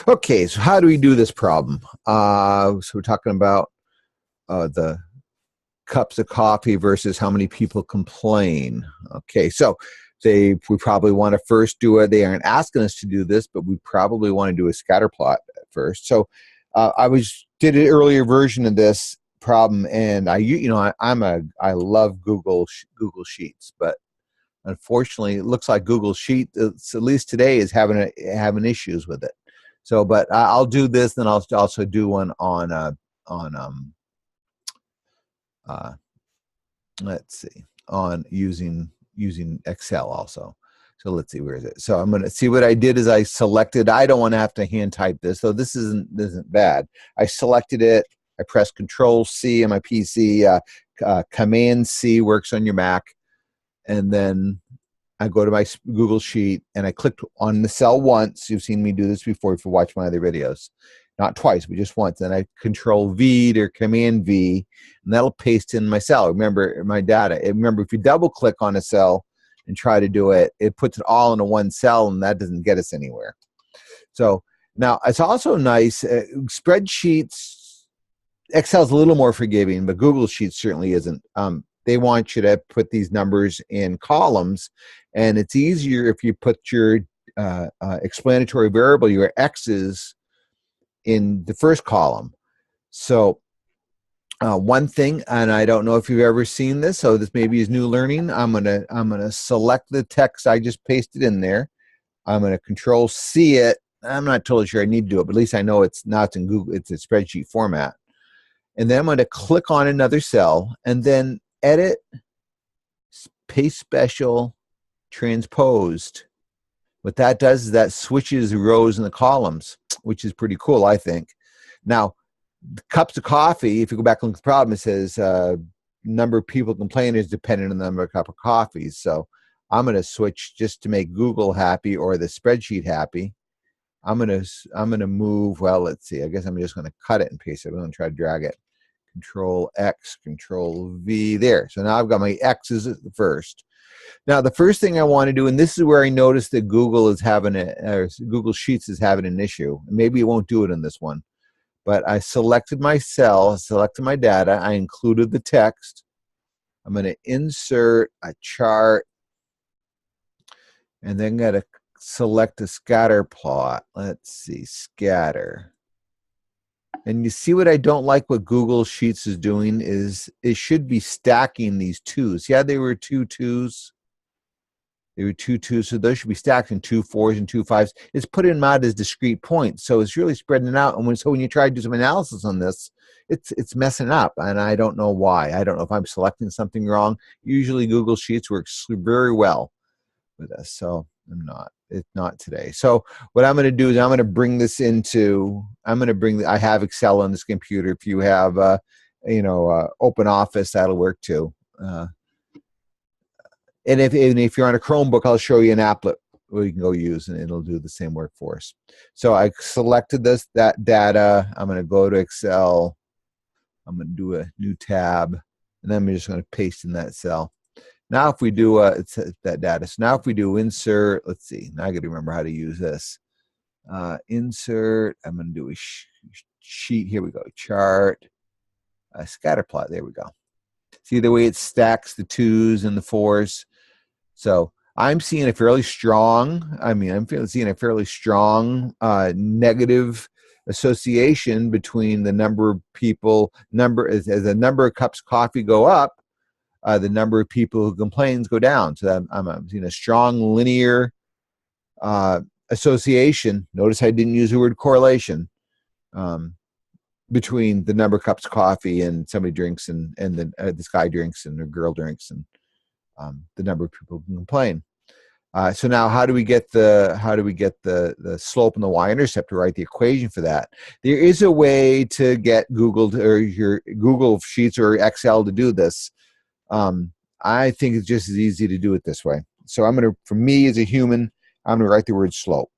Okay, so how do we do this problem? So we're talking about the cups of coffee versus how many people complain. Okay, so we probably want to first do it. They aren't asking us to do this, but we probably want to do a scatter plot at first. So I did an earlier version of this problem, and I love Google Sheets, but unfortunately, it looks like Google Sheets, at least today, is having issues with it. So, but I'll do this, then I'll also do one on let's see, on using Excel also. So let's see, where is it? So I'm going to see what I did is I selected. I don't want to have to hand type this, so this isn't bad. I selected it. I pressed Control C on my PC. Command C works on your Mac, and then I go to my Google Sheet and I clicked on the cell once. You've seen me do this before if you watch my other videos. Not twice, but just once. Then I Control V or Command V, and that'll paste in my cell. Remember my data. Remember, if you double click on a cell and try to do it, it puts it all into one cell, and that doesn't get us anywhere. So now it's also nice. Spreadsheets, Excel's a little more forgiving, but Google Sheets certainly isn't. They want you to put these numbers in columns, and it's easier if you put your explanatory variable, your X's, in the first column. So one thing, and I don't know if you've ever seen this, so this maybe is new learning. I'm gonna select the text I just pasted in there. I'm gonna Control C it. I'm not totally sure I need to do it, but at least I know it's not in Google. It's a spreadsheet format. And then I'm going to click on another cell and then edit, paste special, transposed. What that does is that switches the rows and the columns, which is pretty cool, I think. Now, the cups of coffee, if you go back and look at the problem, it says number of people complaining is dependent on the number of cup of coffees. So I'm going to switch just to make Google happy or the spreadsheet happy. I'm gonna move. Well, let's see. I guess I'm just gonna cut it and paste it. I'm gonna try to drag it. Control X, Control V. There. So now I've got my X's at the first. Now the first thing I want to do, and this is where I noticed that Google is having Google Sheets is having an issue. Maybe it won't do it in this one, but I selected my cell, selected my data, I included the text. I'm going to insert a chart, and then got to select a scatter plot. Let's see, scatter. And you see what I don't like what Google Sheets is doing is it should be stacking these twos. Yeah, they were two twos. They were two twos, so those should be stacked in 2 4s and 2 5s. It's putting them out as discrete points, so it's really spreading it out. And when you try to do some analysis on this, it's messing up, and I don't know why. I don't know if I'm selecting something wrong. Usually Google Sheets works very well with this, so it's not today. So what I'm going to do is I'm going to bring this into, I have Excel on this computer. If you have, Open Office, that'll work too. And if you're on a Chromebook, I'll show you an applet where you can go use, and it'll do the same work for us. So I selected that data. I'm going to go to Excel. I'm going to do a new tab, and then I'm just going to paste in that cell. Now if we do it's that data. So now if we do insert, let's see. Now I got to remember how to use this. Insert. I'm going to do a sheet. Here we go. Chart. Scatterplot. There we go. See the way it stacks the 2s and the 4s. So I'm seeing a fairly strong. I'm seeing a fairly strong negative association between the number of people. As the number of cups of coffee go up, the number of people who complains go down. So I'm seeing a strong linear association. Notice I didn't use the word correlation between the number of cups of coffee and somebody drinks and this guy drinks and the girl drinks and the number of people who complain. So now how do we get the slope and the Y-intercept to write the equation for that? There is a way to get Google or your Google Sheets or Excel to do this. I think it's just as easy to do it this way. So for me as a human, I'm going to write the word slope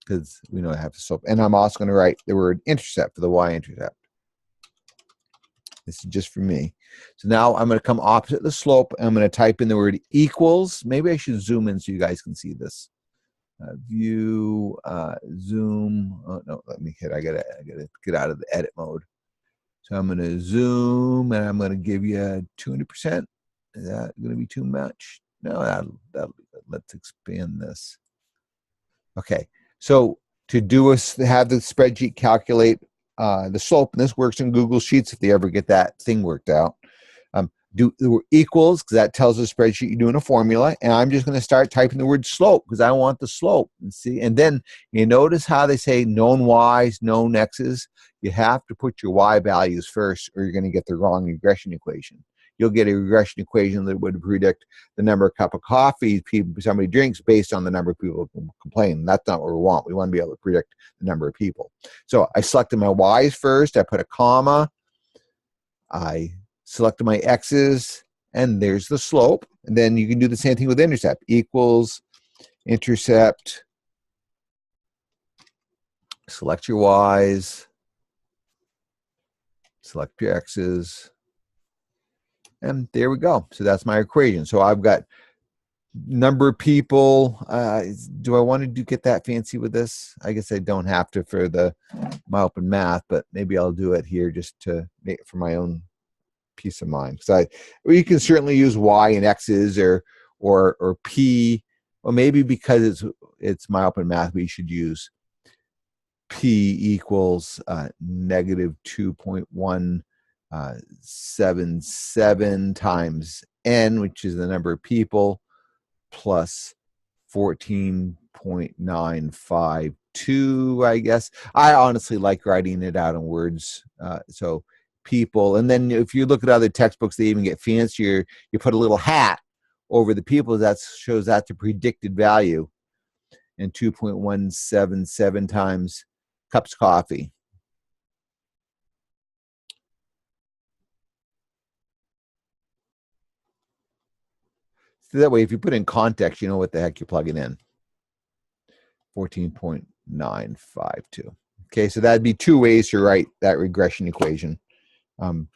because we know I have the slope. And I'm also going to write the word intercept for the Y-intercept. This is just for me. So now I'm going to come opposite the slope. And I'm going to type in the word equals. Maybe I should zoom in so you guys can see this. View, zoom. Oh no, let me hit. I gotta get out of the edit mode. So I'm gonna zoom, and I'm gonna give you 200%. Is that gonna be too much? No, that'll be good. Let's expand this. Okay, so to have the spreadsheet calculate the slope, and this works in Google Sheets if they ever get that thing worked out. Do the equals, because that tells the spreadsheet you're doing a formula, and I'm just going to start typing the word slope because I want the slope. And see, and then you notice how they say known y's, known x's. You have to put your y values first, or you're going to get the wrong regression equation. You'll get a regression equation that would predict the number of cup of coffee somebody drinks based on the number of people who complain. That's not what we want. We want to be able to predict the number of people. So I selected my y's first. I put a comma. I selected my x's, and there's the slope. And then you can do the same thing with intercept. Equals, intercept, select your y's, select your x's, and there we go. So that's my equation. So I've got number of people. Do I want to get that fancy with this? I guess I don't have to for my open math, but maybe I'll do it here just to make it for my own peace of mind. So you can certainly use y and x's or p, or maybe because it's my open math, we should use p equals negative 2.177 times n, which is the number of people, plus 14.952, I guess. I honestly like writing it out in words. So people, and then if you look at other textbooks, they even get fancier. You put a little hat over the people. That shows that's the predicted value. And 2.177 times cups of coffee. So that way, if you put in context, you know what the heck you're plugging in. 14.952. Okay, so that'd be two ways to write that regression equation. In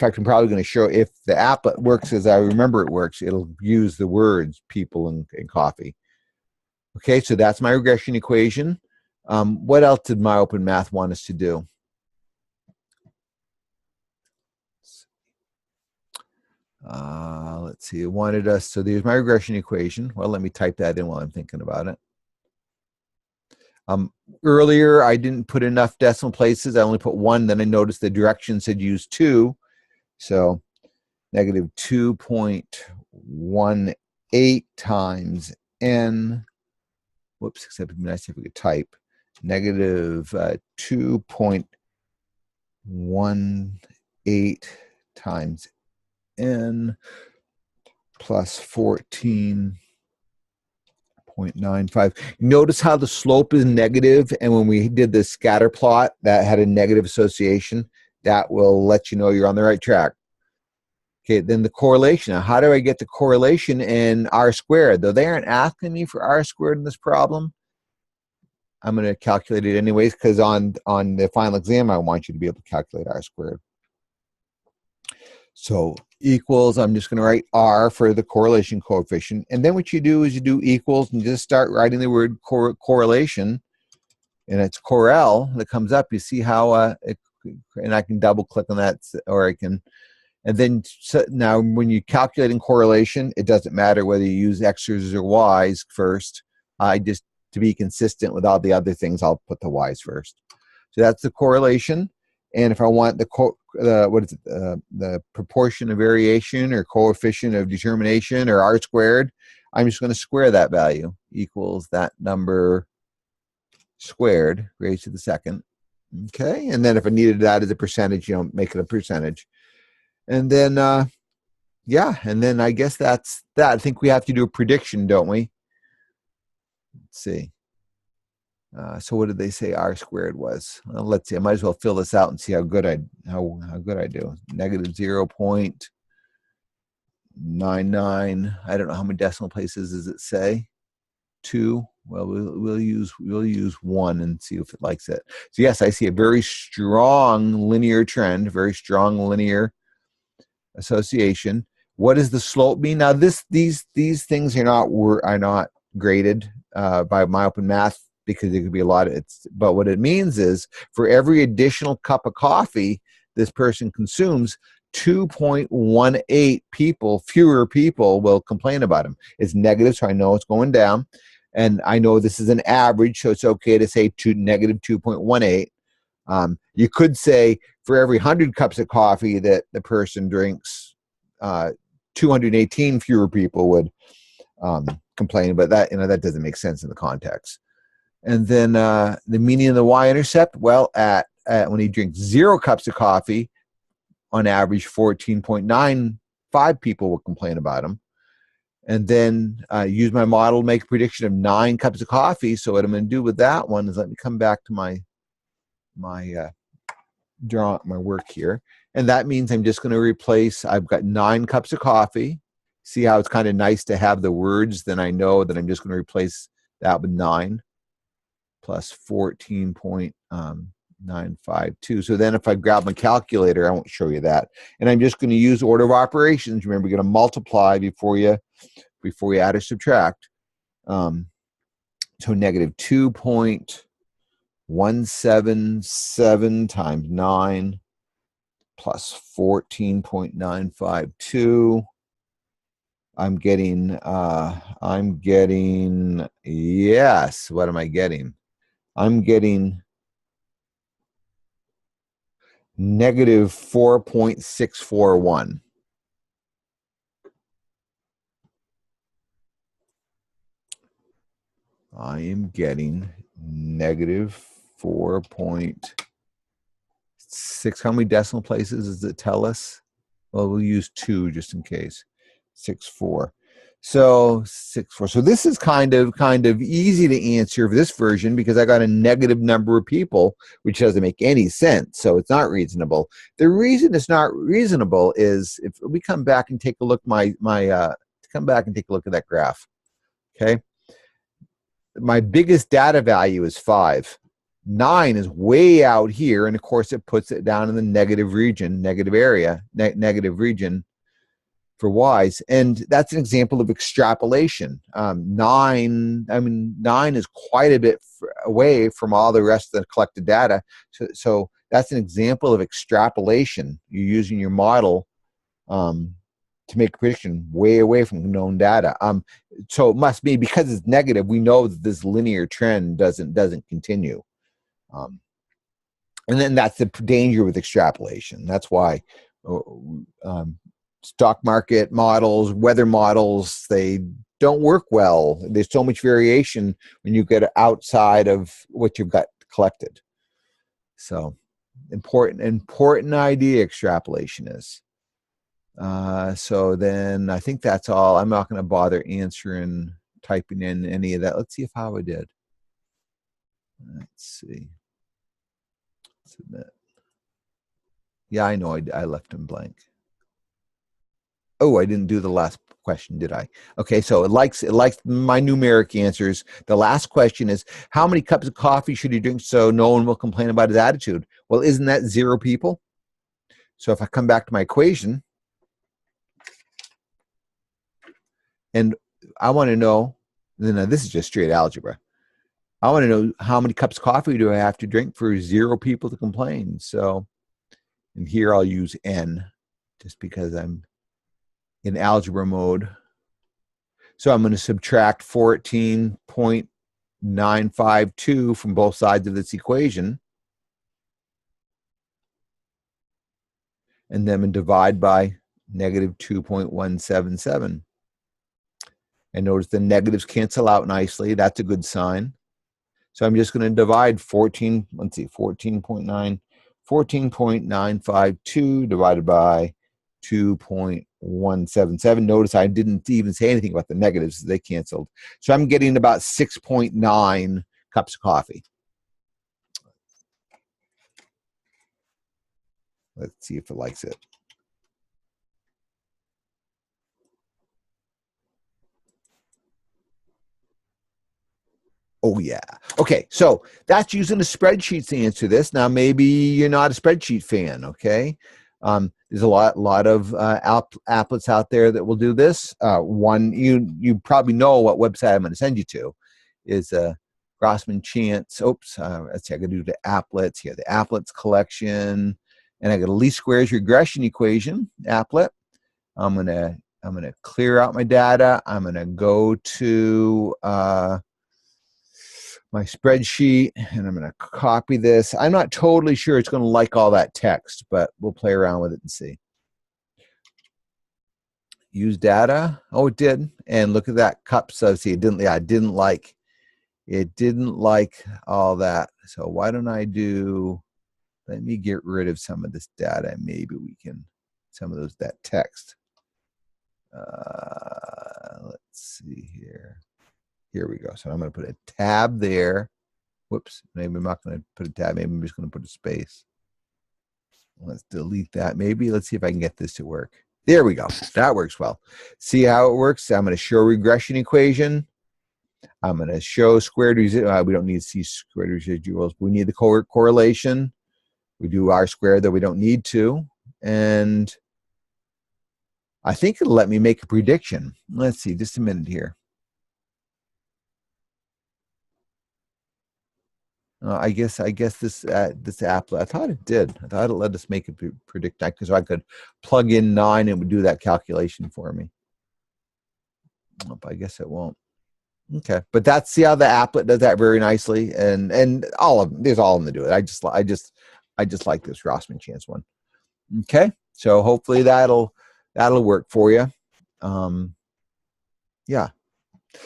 fact, I'm probably going to show if the applet works as I remember it works, it'll use the words people and coffee. Okay, so that's my regression equation. What else did my open math want us to do? Let's see, it wanted us, so there's my regression equation. Well, let me type that in while I'm thinking about it. Earlier, I didn't put enough decimal places. I only put one. Then I noticed the directions had used 2. So negative 2.18 times n. Whoops, except it'd be nice if we could type. Negative 2.18 times n plus 14.95. Notice how the slope is negative, and when we did the scatter plot, that had a negative association. That will let you know you're on the right track. Okay, then the correlation. Now, how do I get the correlation in R squared? Though they aren't asking me for R squared in this problem, I'm going to calculate it anyways, because on the final exam, I want you to be able to calculate R squared. So equals, I'm just going to write R for the correlation coefficient. And then what you do is you do equals and just start writing the word correlation. And it's Corel that comes up. You see how, and I can double click on that, or I can, and then now when you're calculating correlation, it doesn't matter whether you use X's or Y's first. Just to be consistent with all the other things, I'll put the Y's first. So that's the correlation. And if I want the proportion of variation or coefficient of determination or R squared, I'm just going to square that value. Equals that number squared raised to the second. Okay, and then if I needed that as a percentage, you know, make it a percentage. And then, yeah, and then I guess that's that. I think we have to do a prediction, don't we? Let's see. So what did they say R squared was? Well, let's see. I might as well fill this out and see how good I do. Negative 0.99. I don't know how many decimal places does it say. 2. Well, we'll use 1 and see if it likes it. So yes, I see a very strong linear trend, very strong linear association. What does the slope mean? Now these things are not graded by my open math, because it could be a lot of it's, but what it means is for every additional cup of coffee this person consumes, 2.18 people, fewer people will complain about them. It's negative, so I know it's going down. And I know this is an average, so it's okay to say negative 2.18. You could say for every 100 cups of coffee that the person drinks, 218 fewer people would complain, but that, that doesn't make sense in the context. And then the meaning of the Y-intercept, well, at when he drinks 0 cups of coffee, on average 14.95 people will complain about him. And then use my model to make a prediction of 9 cups of coffee. So what I'm going to do with that one is let me come back to my work here. And that means I'm just going to replace, I've got 9 cups of coffee. See how it's kind of nice to have the words, then I know that I'm just going to replace that with 9 plus 14.952. So then if I grab my calculator, I won't show you that. And I'm just going to use order of operations. Remember, you're going to multiply before you add or subtract. So negative 2.177 times 9 plus 14.952. I'm getting, yes, what am I getting? I'm getting negative 4.641. I am getting negative 4.6. How many decimal places does it tell us? Well, we'll use 2 just in case. 64. So 64. So this is kind of easy to answer for this version because I got a negative number of people, which doesn't make any sense. So it's not reasonable. The reason it's not reasonable is if we come back and take a look at that graph. Okay. My biggest data value is 5. 9 is way out here, and of course it puts it down in the negative region, negative region for Y's, and that's an example of extrapolation. 9 is quite a bit away from all the rest of the collected data, so that's an example of extrapolation. You're using your model to make a prediction way away from known data. So it must be, because it's negative, we know that this linear trend doesn't continue. And then that's the danger with extrapolation. That's why stock market models, weather models, they don't work well. There's so much variation when you get outside of what you've got collected. So important idea, extrapolation is. So then I think that's all. I'm not going to bother typing in any of that. Let's see how I did. Let's see. Submit. Yeah, I know I left them blank. Oh, I didn't do the last question, did I? Okay, so it likes my numeric answers. The last question is, how many cups of coffee should he drink so no one will complain about his attitude? Well, isn't that 0 people? So if I come back to my equation, and I want to know, then this is just straight algebra. I want to know how many cups of coffee do I have to drink for 0 people to complain. So, and here I'll use n, just because I'm in algebra mode. So I'm going to subtract 14.952 from both sides of this equation. And then divide by negative 2.177. And notice the negatives cancel out nicely. That's a good sign. So I'm just going to divide 14.952 divided by 2.177. Notice I didn't even say anything about the negatives. They canceled. So I'm getting about 6.9 cups of coffee. Let's see if it likes it. Oh, yeah. Okay, so that's using a spreadsheet to answer this. Now, maybe you're not a spreadsheet fan, okay? There's a lot of applets out there that will do this. One you probably know what website I'm going to send you to is Grossman Chance. Oops, let's see. I got to do the applets here. The applets collection, and I got a least squares regression equation applet. I'm gonna clear out my data. I'm gonna go to my spreadsheet, and I'm going to copy this. I'm not totally sure it's going to like all that text, but we'll play around with it and see. Use data. Oh, it did. And look at that cup. So see, it didn't like all that. So why don't I let me get rid of some of this data. Maybe we can, that text. Let's see here. Here we go. So I'm going to put a tab there. Whoops. Maybe I'm not going to put a tab. Maybe I'm just going to put a space. Let's delete that. Maybe let's see if I can get this to work. There we go. That works well. See how it works? I'm going to show regression equation. I'm going to show squared residuals. We don't need to see squared residuals. We need the correlation. We do R squared, though we don't need to. And I think it'll let me make a prediction. Let's see. Just a minute here. I guess this applet. I thought it did. I thought it let us make a predict because I could plug in 9 and it would do that calculation for me. Nope, I guess it won't. Okay, but see how the applet does that very nicely, and there's all of them to do it. I just like this Rossman Chance one. Okay, so hopefully that'll work for you. Yeah,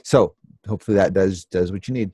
so hopefully that does what you need.